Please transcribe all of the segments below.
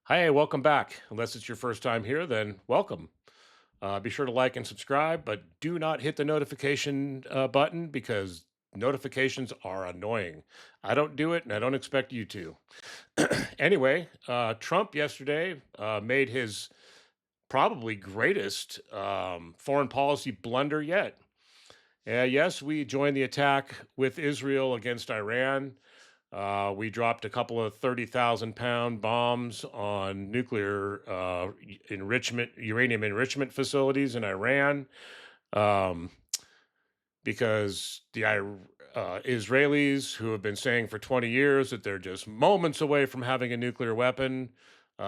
Hi, welcome back. Unless it's your first time here, then welcome. Be sure to like and subscribe, but do not hit the notification button because notifications are annoying. I don't do it, and I don't expect you to. Anyway, Trump yesterday made his probably greatest foreign policy blunder yet. Yes, we joined the attack with Israel against Iran. We dropped a couple of 30,000-pound bombs on nuclear uranium enrichment facilities in Iran, um, because the Israelis, who have been saying for 20 years that they're just moments away from having a nuclear weapon,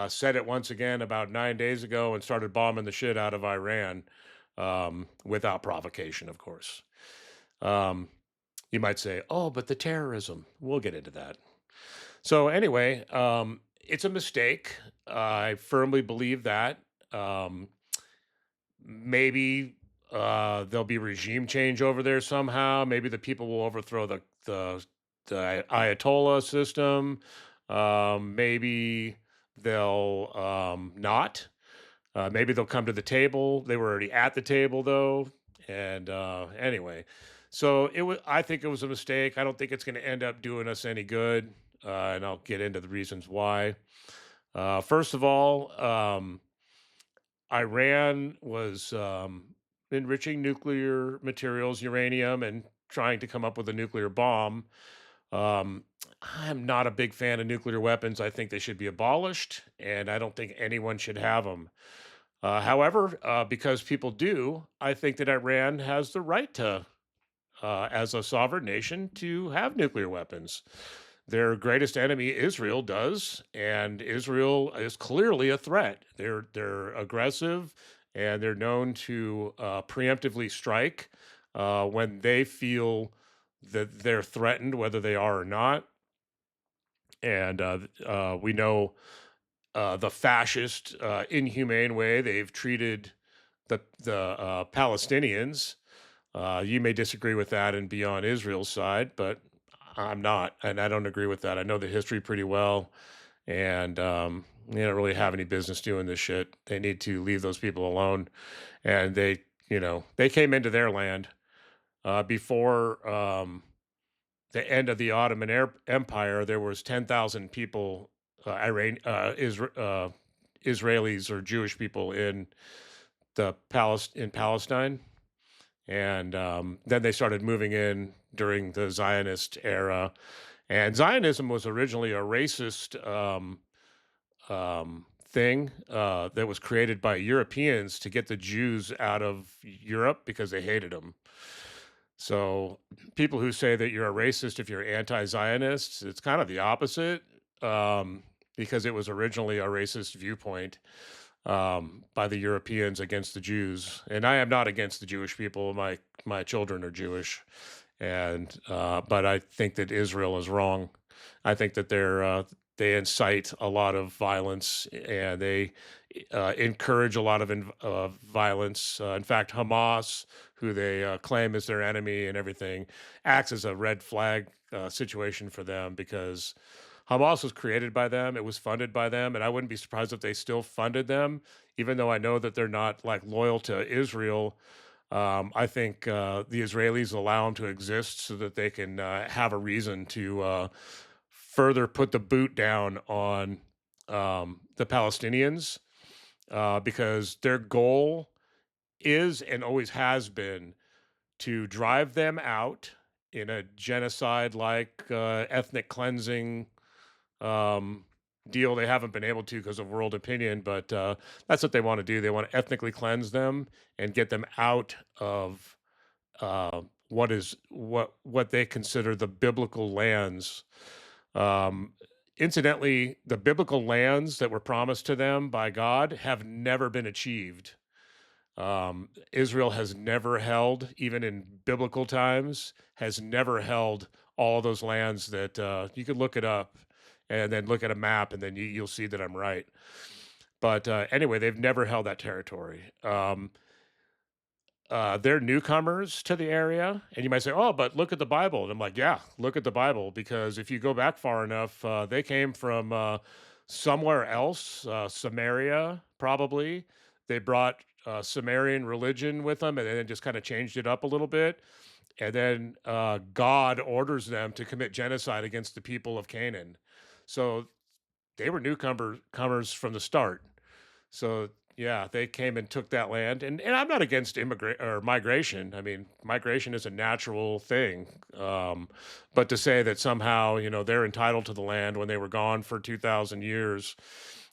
said it once again about 9 days ago and started bombing the shit out of Iran, without provocation, of course. Um, you might say, "Oh, but the terrorism." We'll get into that. So anyway, it's a mistake. I firmly believe that. Um, Maybe there'll be regime change over there somehow. Maybe the people will overthrow the Ayatollah system. Maybe they'll not. Maybe they'll come to the table. They were already at the table though. And anyway, so it was. I think it was a mistake. I don't think it's going to end up doing us any good. And I'll get into the reasons why. First of all, Iran was enriching nuclear materials, uranium, and trying to come up with a nuclear bomb. Um, I'm not a big fan of nuclear weapons. I think they should be abolished, and I don't think anyone should have them. However, because people do, I think that Iran has the right to, as a sovereign nation, to have nuclear weapons. Their greatest enemy, Israel, does, and Israel is clearly a threat. They're aggressive, and they're known to preemptively strike when they feel that they're threatened, whether they are or not. And we know the fascist, inhumane way they've treated the Palestinians. You may disagree with that and be on Israel's side, but I'm not, and I don't agree with that. I know the history pretty well, and they don't really have any business doing this shit. They need to leave those people alone. And they came into their land before the end of the Ottoman Empire. There was 10,000 people, Israelis or Jewish people in Palestine, and then they started moving in during the Zionist era. And Zionism was originally a racist thing that was created by Europeans to get the Jews out of Europe because they hated them. So people who say that you're a racist if you're anti-Zionist, it's kind of the opposite, because it was originally a racist viewpoint by the Europeans against the Jews. And I am not against the Jewish people. My children are Jewish, and but I think that Israel is wrong. I think that they incite a lot of violence, and they encourage a lot of violence. In fact, Hamas, who they claim is their enemy and everything, acts as a red flag situation for them because Hamas was created by them. It was funded by them, and I wouldn't be surprised if they still funded them, even though I know that they're not like loyal to Israel. I think the Israelis allow them to exist so that they can have a reason to further put the boot down on the Palestinians, because their goal is and always has been to drive them out in a genocide like ethnic cleansing um, deal. They haven't been able to because of world opinion, but that's what they want to do. They want to ethnically cleanse them and get them out of what they consider the biblical lands. Um, Incidentally, the biblical lands that were promised to them by God have never been achieved. Israel has never held, even in biblical times, has never held all those lands that you could look it up and then look at a map, and then you'll see that I'm right. But anyway, they've never held that territory. They're newcomers to the area, and you might say, "Oh, but look at the Bible." And I'm like, "Yeah, look at the Bible, because if you go back far enough, they came from somewhere else, Samaria, probably. They brought Sumerian religion with them and then just kind of changed it up a little bit. And then God orders them to commit genocide against the people of Canaan. So they were comers from the start. So yeah, they came and took that land, and I'm not against immigrant or migration. I mean, migration is a natural thing. But to say that somehow they're entitled to the land when they were gone for 2,000 years,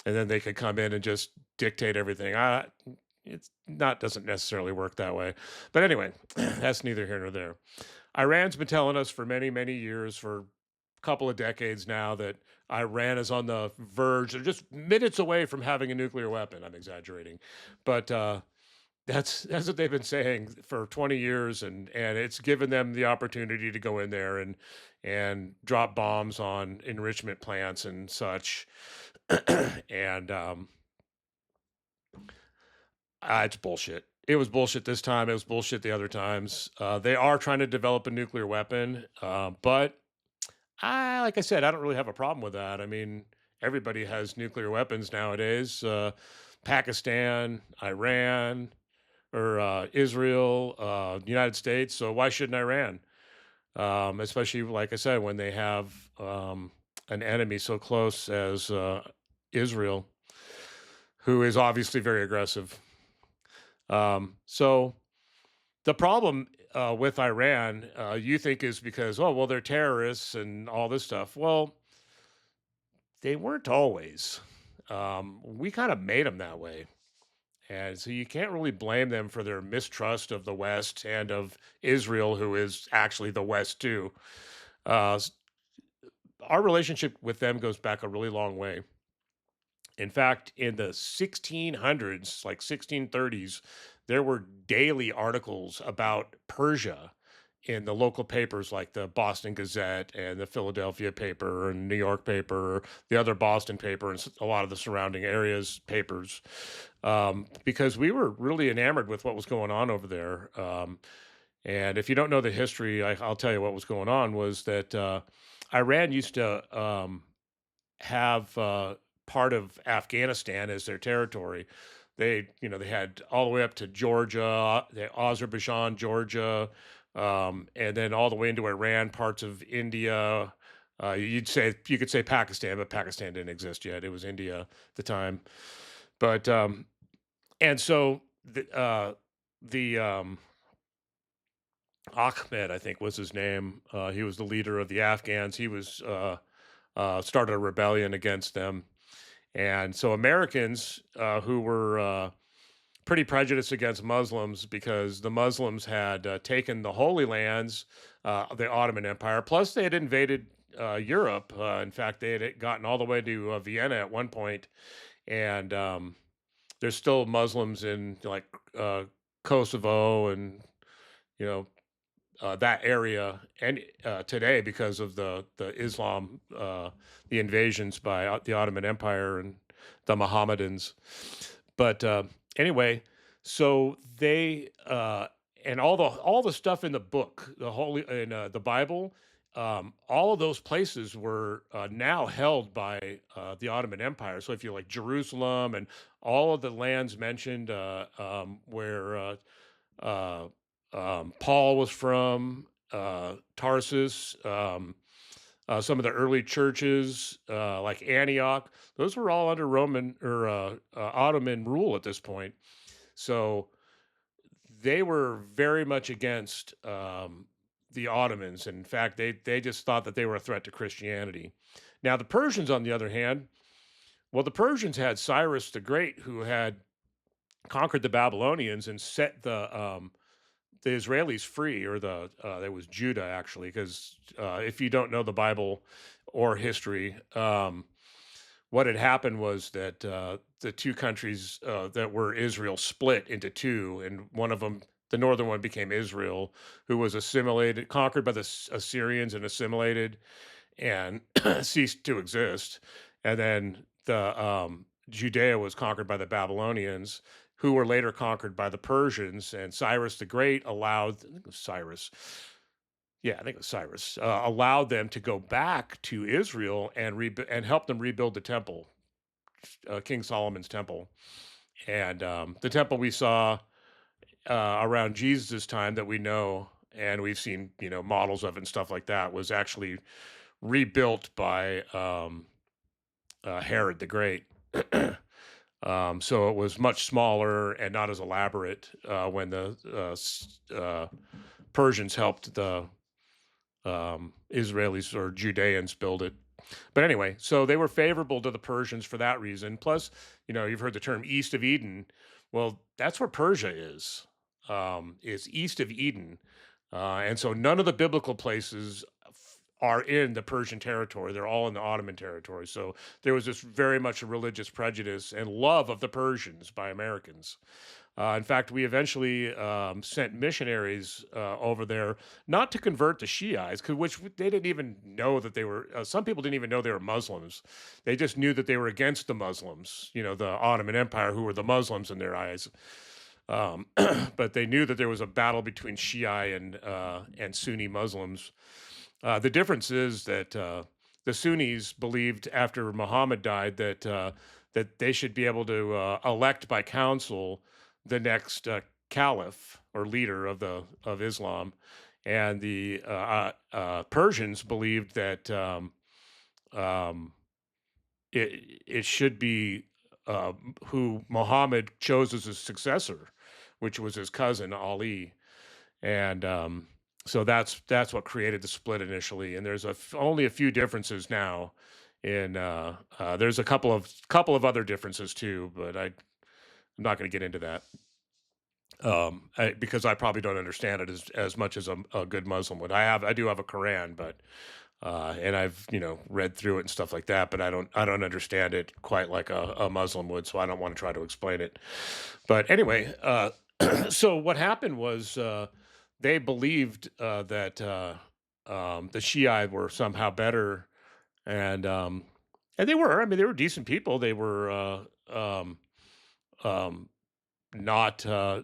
and then they could come in and just dictate everything, it's not doesn't necessarily work that way. But anyway, that's neither here nor there. Iran's been telling us for many, many years, for a couple of decades now, that Iran is on the verge, or just minutes away from having a nuclear weapon. I'm exaggerating, but that's what they've been saying for 20 years, and it's given them the opportunity to go in there and drop bombs on enrichment plants and such, and it's bullshit. It was bullshit this time. It was bullshit the other times. They are trying to develop a nuclear weapon, but like I said, I don't really have a problem with that. I mean, everybody has nuclear weapons nowadays. Pakistan, Iran, or Israel, United States. So why shouldn't Iran? Especially, like I said, when they have an enemy so close as Israel, who is obviously very aggressive. So the problem with Iran, you think, is because, oh, well, they're terrorists and all this stuff. Well, they weren't always. We kind of made them that way. And so you can't really blame them for their mistrust of the West and of Israel, who is actually the West too. Uh, s- our relationship with them goes back a really long way. In fact, in the 1600s, like 1630s, there were daily articles about Persia in the local papers like the Boston Gazette and the Philadelphia paper and New York paper, the other Boston paper, and a lot of the surrounding areas papers, because we were really enamored with what was going on over there. And if you don't know the history, I'll tell you what was going on was that Iran used to have part of Afghanistan as their territory. They had all the way up to Georgia, Azerbaijan, Georgia, and then all the way into Iran, parts of India. You could say Pakistan, but Pakistan didn't exist yet. It was India at the time. But and so the Ahmed, I think was his name. He was the leader of the Afghans. He was started a rebellion against them. And so Americans who were pretty prejudiced against Muslims because the Muslims had taken the Holy Lands of the Ottoman Empire, plus they had invaded Europe. In fact, they had gotten all the way to Vienna at one point, and there's still Muslims in like uh, Kosovo and you know that area and today because of the Islam, the invasions by the Ottoman Empire and the Mohammedans. But anyway, so they and all the stuff in the book, the holy in the Bible, all of those places were now held by the Ottoman Empire. So if you like Jerusalem and all of the lands mentioned where uh, Paul was from, Tarsus, some of the early churches like Antioch. Those were all under Roman or Ottoman rule at this point. So they were very much against the Ottomans. In fact, they just thought that they were a threat to Christianity. Now, the Persians, on the other hand, well, the Persians had Cyrus the Great, who had conquered the Babylonians and set the Israelis free, or that was Judah actually, because if you don't know the Bible or history, what had happened was that the two countries that were Israel split into two, and one of them, the northern one, became Israel, who was assimilated, conquered by the Assyrians and assimilated and ceased to exist. And then the Judea was conquered by the Babylonians, who were later conquered by the Persians. And Cyrus the Great allowed, I think it was Cyrus, yeah, I think it was Cyrus, allowed them to go back to Israel and and help them rebuild the temple. King Solomon's temple. And the temple we saw around Jesus' time that we know, and we've seen, models of it and stuff like that, was actually rebuilt by Herod the Great. So it was much smaller and not as elaborate when the Persians helped the Israelis or Judeans build it. But anyway, so they were favorable to the Persians for that reason. Plus, you've heard the term East of Eden. Well, that's where Persia is. It's east of Eden, and so none of the biblical places are in the Persian territory. They're all in the Ottoman territory. So there was this very much a religious prejudice and love of the Persians by Americans. In fact, we eventually sent missionaries over there, not to convert the Shiites, which they didn't even know that they were. Some people didn't even know they were Muslims. They just knew that they were against the Muslims, the Ottoman Empire, who were the Muslims in their eyes. But they knew that there was a battle between Shia and Sunni Muslims. The difference is that the Sunnis believed after Muhammad died that they should be able to elect by council the next caliph or leader of Islam, and the Persians believed that um, it should be who Muhammad chose as his successor, which was his cousin Ali, and so that's what created the split initially. And there's only a few differences now. In there's a couple of other differences too, but I'm not going to get into that because I probably don't understand it as much as a good Muslim would. I do have a Quran, but and I've read through it and stuff like that, but I don't understand it quite like a Muslim would, so I don't want to try to explain it. But anyway, so what happened was they believed that the Shiite were somehow better, and and they were. I mean, they were decent people. They were um, um, not a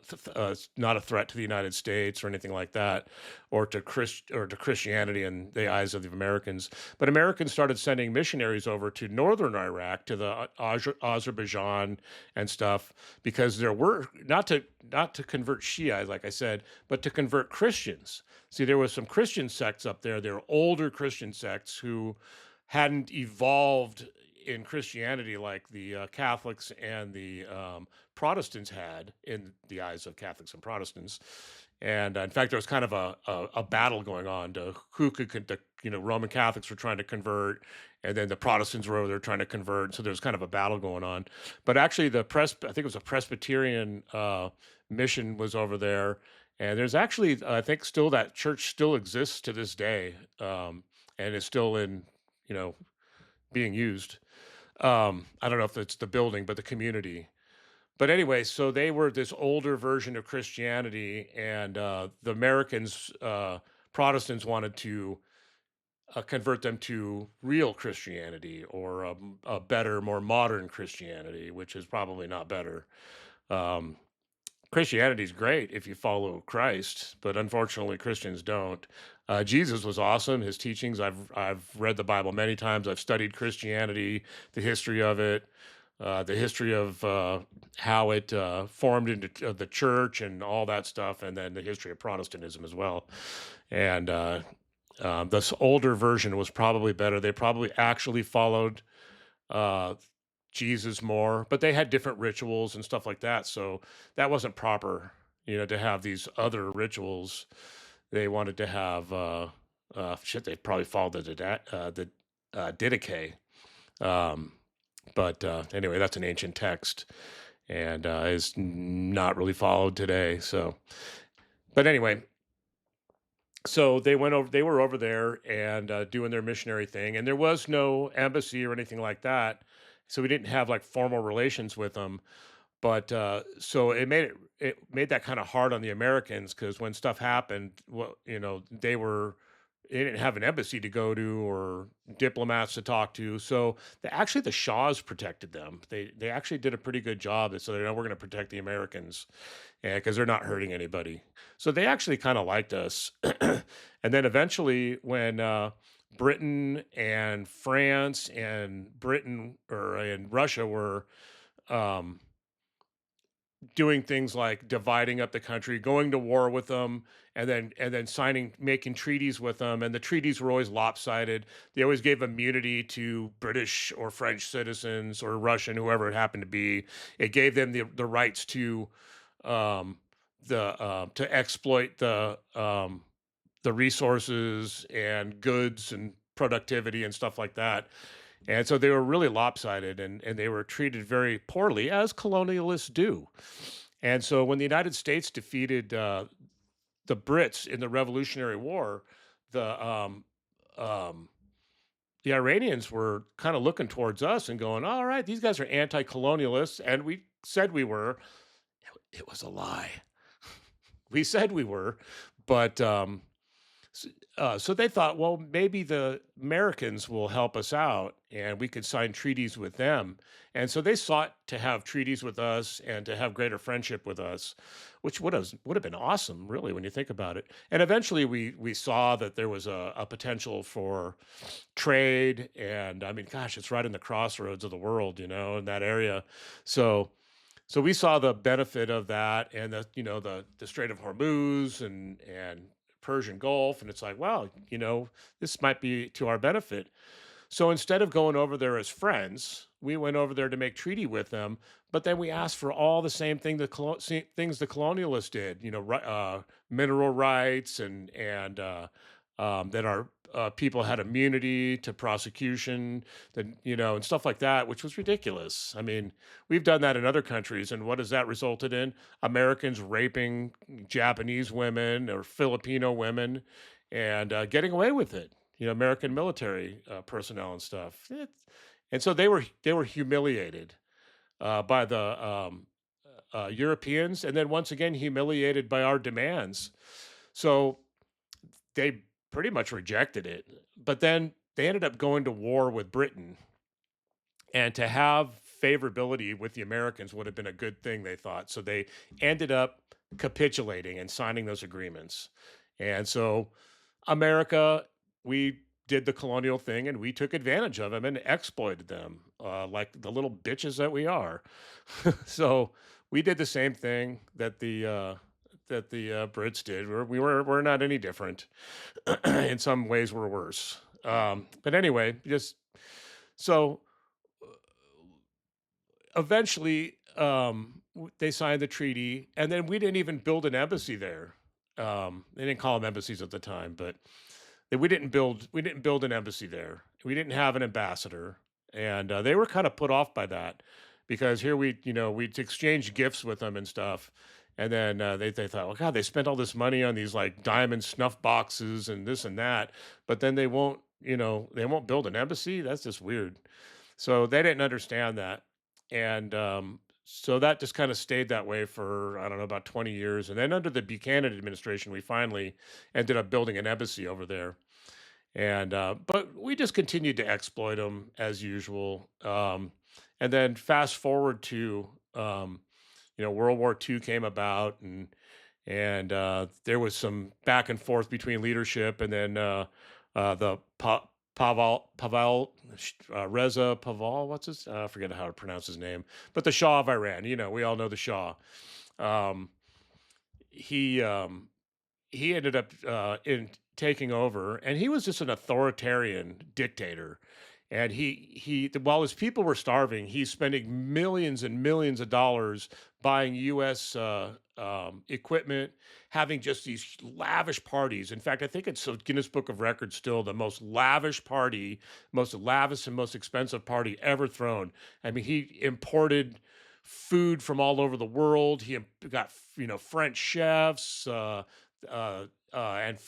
threat to the United States or anything like that, or to Christianity in the eyes of the Americans. But Americans started sending missionaries over to northern Iraq, to the Azerbaijan and stuff, because there were not to convert Shiites, like I said, but to convert Christians. See, there was some Christian sects up there. There were older Christian sects who hadn't evolved in Christianity like the Catholics and the Protestants had in the eyes of Catholics and Protestants. And in fact, there was kind of a battle going on to who Roman Catholics were trying to convert, and then the Protestants were over there trying to convert. So there was kind of a battle going on. But actually, I think it was a Presbyterian mission was over there. And there's actually, I think, still that church still exists to this day, and is still in, you know, being used. I don't know if it's the building, but the community. But anyway, so they were this older version of Christianity, and the Americans, Protestants, wanted to convert them to real Christianity, or a better, more modern Christianity, which is probably not better. Um, Christianity is great if you follow Christ, but unfortunately, Christians don't. Jesus was awesome. His teachings, I've read the Bible many times. I've studied Christianity, the history of it, the history of how it formed into the church and all that stuff, and then the history of Protestantism as well. And this older version was probably better. They probably actually followed uh, Jesus more, but they had different rituals and stuff like that. So that wasn't proper, to have these other rituals. They wanted to have shit. They probably followed the Didache. Um, but anyway, that's an ancient text, and is not really followed today. So, but anyway, so they went over. They were over there and doing their missionary thing, and there was no embassy or anything like that. So we didn't have like formal relations with them. But so it made that kind of hard on the Americans, because when stuff happened, well, they didn't have an embassy to go to or diplomats to talk to. So actually the Shaws protected them. They actually did a pretty good job. So they know we're going to protect the Americans, because they're not hurting anybody. So they actually kind of liked us. And then eventually, when Britain and France and Britain or and Russia were um, doing things like dividing up the country, going to war with them, and then signing, making treaties with them, and the treaties were always lopsided. They always gave immunity to British or French citizens or Russian, whoever it happened to be. It gave them the rights um, to exploit the resources and goods and productivity and stuff like that. And so they were really lopsided, and they were treated very poorly, as colonialists do. And so when the United States defeated the Brits in the Revolutionary War, the um, um, the Iranians were kind of looking towards us and going, "All right, these guys are anti-colonialists," and we said we were. It was a lie. We said we were, but S so they thought, well, maybe the Americans will help us out and we could sign treaties with them. And so they sought to have treaties with us and to have greater friendship with us, which would have been awesome, really, when you think about it. And eventually we saw that there was a potential for trade. And I mean, gosh, it's right in the crossroads of the world, in that area. So we saw the benefit of that, and the Strait of Hormuz and Persian Gulf, and it's like, wow, this might be to our benefit. So instead of going over there as friends, we went over there to make treaty with them. But then we asked for all the same things the colonialists did. Mineral rights and that our people had immunity to prosecution, and stuff like that, which was ridiculous. I mean, we've done that in other countries, and what has that resulted in? Americans raping Japanese women or Filipino women and getting away with it. American military personnel and stuff. And so they were humiliated by the Europeans, and then once again humiliated by our demands. So they pretty much rejected it. But then they ended up going to war with Britain, and to have favorability with the Americans would have been a good thing, they thought. So they ended up capitulating and signing those agreements. And so America, we did the colonial thing and we took advantage of them and exploited them like the little bitches that we are. So we did the same thing that the Brits did. We're not any different. In some ways, we're worse. But anyway, just so eventually they signed the treaty, and then we didn't even build an embassy there. They didn't call them embassies at the time, but we didn't build an embassy there. We didn't have an ambassador, and they were kind of put off by that because here we'd exchange gifts with them and stuff. And then they thought, well, God, they spent all this money on these like diamond snuff boxes and this and that, but then they won't build an embassy. That's just weird. So they didn't understand that. And so that just kind of stayed that way for, I don't know, about 20 years. And then under the Buchanan administration, we finally ended up building an embassy over there. And but we just continued to exploit them as usual. And then fast forward to World War II came about, and there was some back and forth between leadership, and then Pavel Reza Pavel, what's his? I forget how to pronounce his name, but the Shah of Iran. We all know the Shah. Um, he um, he ended up in taking over, and he was just an authoritarian dictator. And while his people were starving, he's spending millions and millions of dollars buying U.S. Equipment, having just these lavish parties. In fact, I think it's a Guinness Book of Records still the most lavish party, most lavish and most expensive party ever thrown. I mean, he imported food from all over the world. He got French chefs. And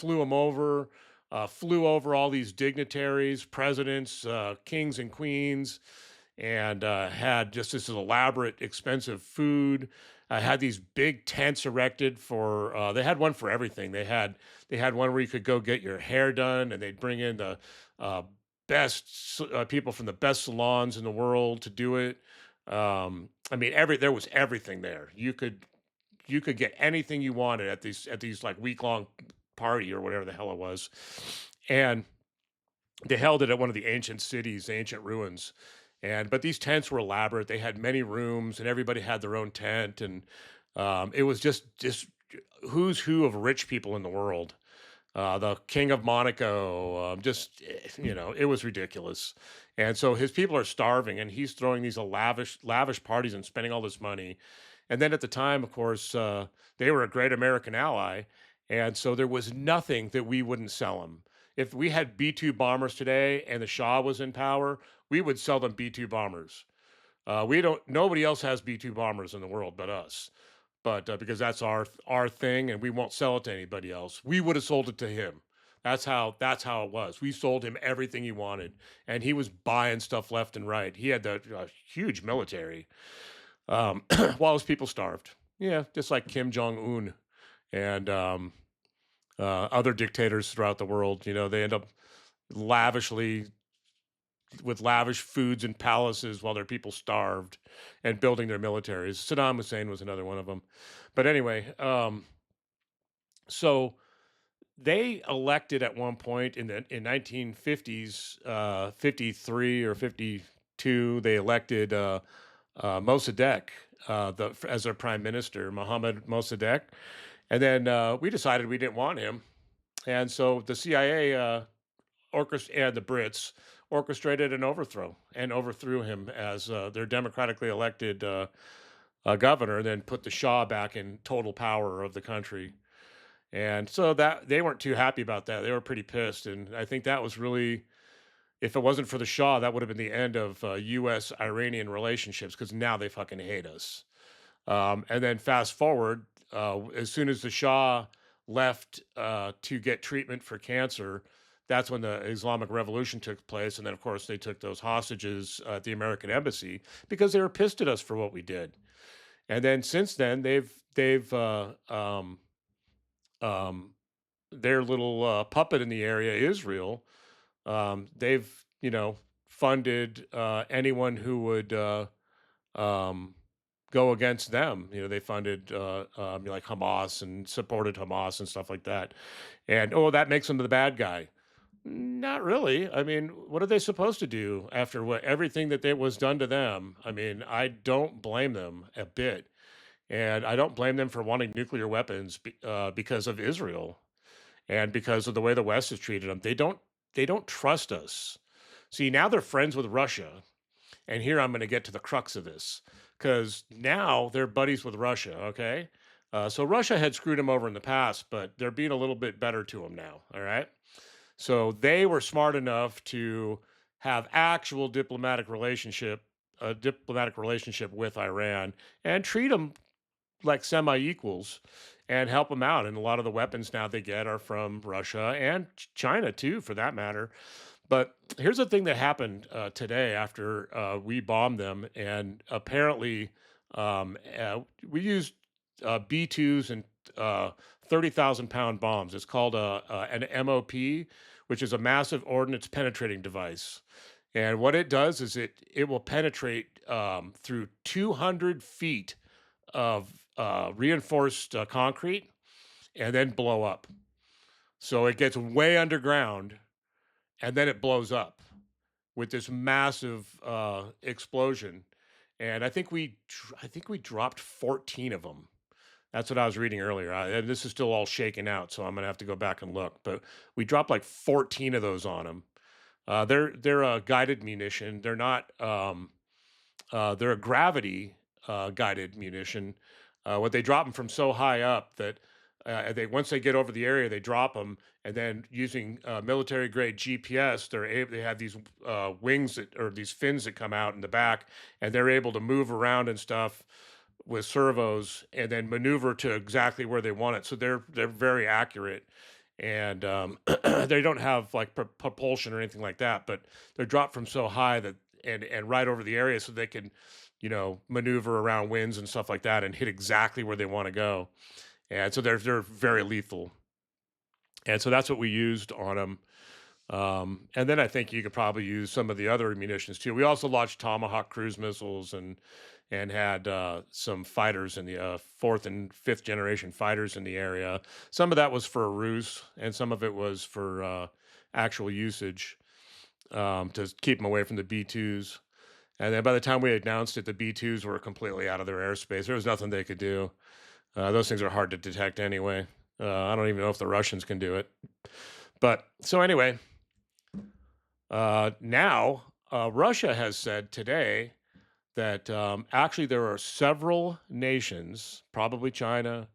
flew over all these dignitaries, presidents, kings and queens, and had just this elaborate, expensive food. Had these big tents erected for. They had one for everything. They had one where you could go get your hair done, and they'd bring in the uh, best people from the best salons in the world to do it. I mean, there was everything there. You could get anything you wanted at these like week long party or whatever the hell it was. And They held it at one of the ancient cities, the ancient ruins. And but these tents were elaborate. They had many rooms, and everybody had their own tent, and it was just who's who of rich people in the world. The King of Monaco, it was ridiculous. And so his people are starving, and he's throwing these lavish parties and spending all this money. And then at the time, of course, they were a great American ally, and so there was nothing that we wouldn't sell them. If we had B-2 bombers today and the Shah was in power, we would sell them B-2 bombers. We don't. Nobody else has B-2 bombers in the world but us. But because that's our thing, and we won't sell it to anybody else. We would have sold it to him. That's how it was. We sold him everything he wanted, and he was buying stuff left and right. He had the huge military, while his people starved. Yeah, just like Kim Jong Un and other dictators throughout the world. They end up lavishly with lavish foods and palaces while their people starved and building their militaries. Saddam Hussein was another one of them. But anyway, so they elected at one point in 1950s, 53 or 52, they elected Mossadegh as their prime minister, Mohammed Mossadegh. And then we decided we didn't want him. And so the CIA and the Brits orchestrated an overthrow and overthrew him as their democratically elected governor, then put the Shah back in total power of the country. And so that they weren't too happy about that. They were pretty pissed. And I think that was really, if it wasn't for the Shah, that would have been the end of U.S. Iranian relationships because now they fucking hate us. And then fast forward, as soon as the Shah left to get treatment for cancer, that's when the Islamic Revolution took place. And then, of course, they took those hostages at the American embassy because they were pissed at us for what we did. And then since then, um, their little puppet in the area, Israel, they've funded anyone who would um, go against them. They funded like Hamas and supported Hamas and stuff like that. And oh, that makes them the bad guy. Not really. I mean, what are they supposed to do after what everything that they was done to them? I mean, I don't blame them a bit, and I don't blame them for wanting nuclear weapons because of Israel and because of the way the West has treated them. They don't trust us. See, now they're friends with Russia, and here I'm going to get to the crux of this because now they're buddies with Russia. Okay, so Russia had screwed them over in the past, but they're being a little bit better to them now. All right, so they were smart enough to have actual a diplomatic relationship with Iran, and treat them like semi equals and help them out. And a lot of the weapons now they get are from Russia and China too, for that matter. But here's the thing that happened today after we bombed them, and apparently we used B2s and 30,000-pound bombs. It's called an MOP, which is a massive ordnance penetrating device. And what it does is it will penetrate through 200 feet of reinforced concrete and then blow up. So it gets way underground and then it blows up with this massive explosion. And I think we dropped 14 of them. That's what I was reading earlier. And this is still all shaken out, so I'm gonna have to go back and look. But we dropped like 14 of those on them. They're a guided munition. They're a gravity guided munition. What they drop them from so high up that they once they get over the area, they drop them, and then using military grade GPS, they have these wings or these fins that come out in the back, and they're able to move around and stuff with servos, and then maneuver to exactly where they want it. So they're very accurate, and they don't have like propulsion or anything like that, but they're dropped from so high that and right over the area, so they can maneuver around winds and stuff like that and hit exactly where they want to go. And so they're very lethal. And so that's what we used on them. And then I think you could probably use some of the other munitions too. We also launched Tomahawk cruise missiles and had some fighters in the fourth and fifth generation fighters in the area. Some of that was for a ruse, and some of it was for actual usage. to keep them away from the B-2s. And then by the time we announced it, the B-2s were completely out of their airspace. There was nothing they could do. Those things are hard to detect anyway. I don't even know if the Russians can do it. But so anyway, now Russia has said today that actually there are several nations, probably China,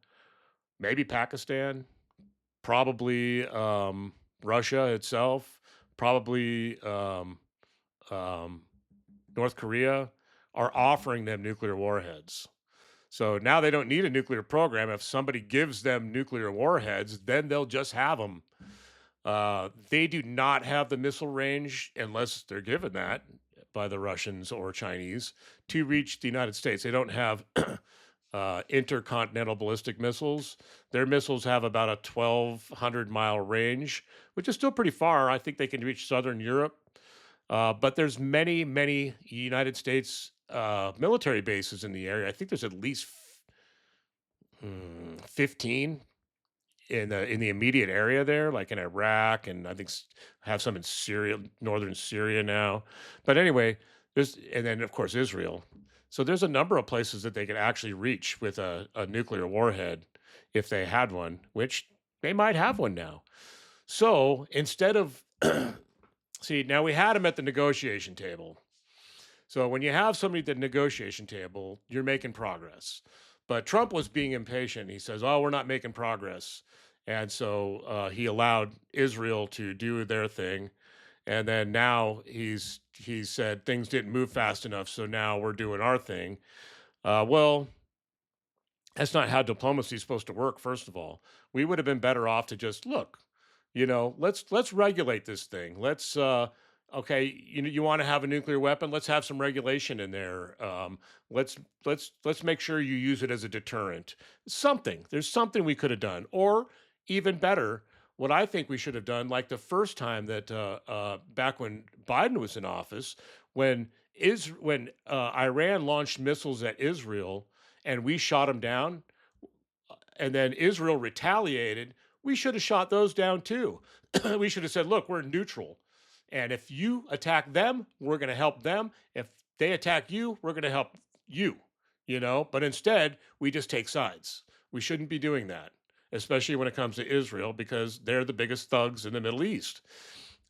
maybe Pakistan, probably Russia itself, probably um, North Korea, are offering them nuclear warheads. So now they don't need a nuclear program. If somebody gives them nuclear warheads, then they'll just have them. They do not have the missile range, unless they're given that by the Russians or Chinese, to reach the United States. They don't have intercontinental ballistic missiles. Their missiles have about a 1,200-mile range, which is still pretty far. I think they can reach southern Europe. But there's many, many United States military bases in the area. I think there's at least 15 in the immediate area there, like in Iraq, and I think have some in Syria, northern Syria now. But anyway, there's and then of course Israel. So there's a number of places that they could actually reach with a nuclear warhead if they had one, which they might have one now. So instead of see, now we had them at the negotiation table. So when you have somebody at the negotiation table, you're making progress. But Trump was being impatient. He says, "Oh, we're not making progress," and so he allowed Israel to do their thing. And then now he said things didn't move fast enough, so now we're doing our thing. Well, that's not how diplomacy is supposed to work. First of all, we would have been better off to just look, let's regulate this thing. Let's okay, you want to have a nuclear weapon, let's have some regulation in there. Let's let's make sure you use it as a deterrent. There's something we could have done, or even better, what I think we should have done, like the first time that back when Biden was in office, when Iran launched missiles at Israel and we shot them down, and then Israel retaliated, we should have shot those down too. We should have said, look, we're neutral. And if you attack them, we're going to help them. If they attack you, we're going to help you. But instead, we just take sides. We shouldn't be doing that, especially when it comes to Israel, because they're the biggest thugs in the Middle East.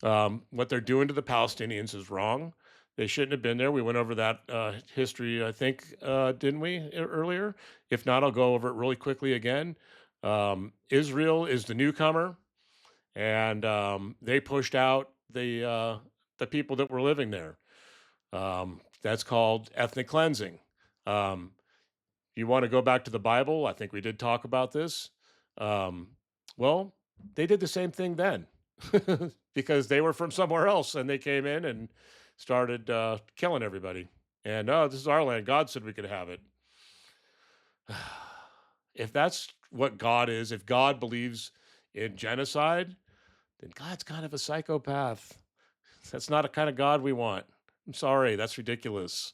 What they're doing to the Palestinians is wrong. They shouldn't have been there. We went over that history, I think, didn't we, earlier? If not, I'll go over it really quickly again. Israel is the newcomer, and they pushed out the people that were living there. That's called ethnic cleansing. Um, you want to go back to the Bible? I think we did talk about this. Um, well, they did the same thing then because they were from somewhere else and they came in and started killing everybody. And oh, this is our land. God said we could have it. If that's what God is, if God believes in genocide, then God's kind of a psychopath. That's not a kind of God we want. I'm sorry, that's ridiculous.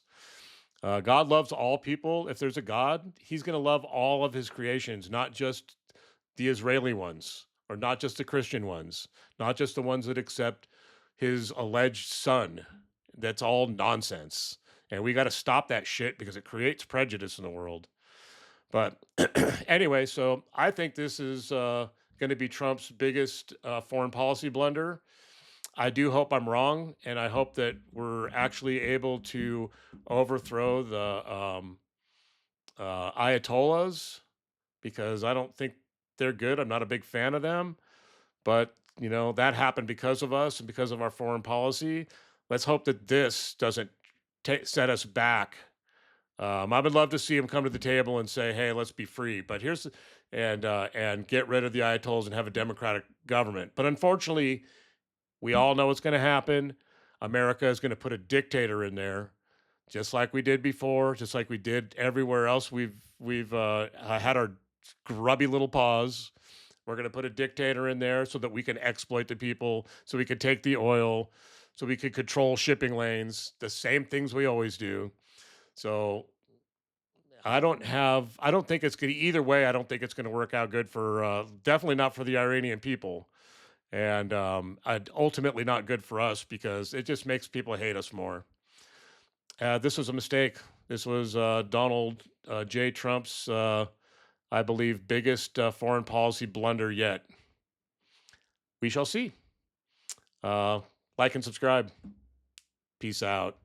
God loves all people. If there's a God, he's going to love all of his creations, not just the Israeli ones, or not just the Christian ones, not just the ones that accept his alleged son. That's all nonsense. And we got to stop that shit because it creates prejudice in the world. But anyway, so I think this is going to be Trump's biggest foreign policy blunder. I do hope I'm wrong, and I hope that we're actually able to overthrow the Ayatollahs, because I don't think they're good. I'm not a big fan of them, but that happened because of us and because of our foreign policy. Let's hope that this doesn't set us back. I would love to see him come to the table and say, "Hey, let's be free." But and get rid of the Ayatollahs and have a democratic government. But unfortunately, we all know what's going to happen. America is going to put a dictator in there, just like we did before, just like we did everywhere else. We've had our grubby little paws. We're going to put a dictator in there so that we can exploit the people, so we can take the oil, so we can control shipping lanes, the same things we always do. So I don't think it's going to either way. I don't think it's going to work out good for definitely not for the Iranian people. and ultimately not good for us because it just makes people hate us more. This was a mistake. This was Donald J. Trump's, I believe, biggest foreign policy blunder yet. We shall see. Uh, like and subscribe. Peace out.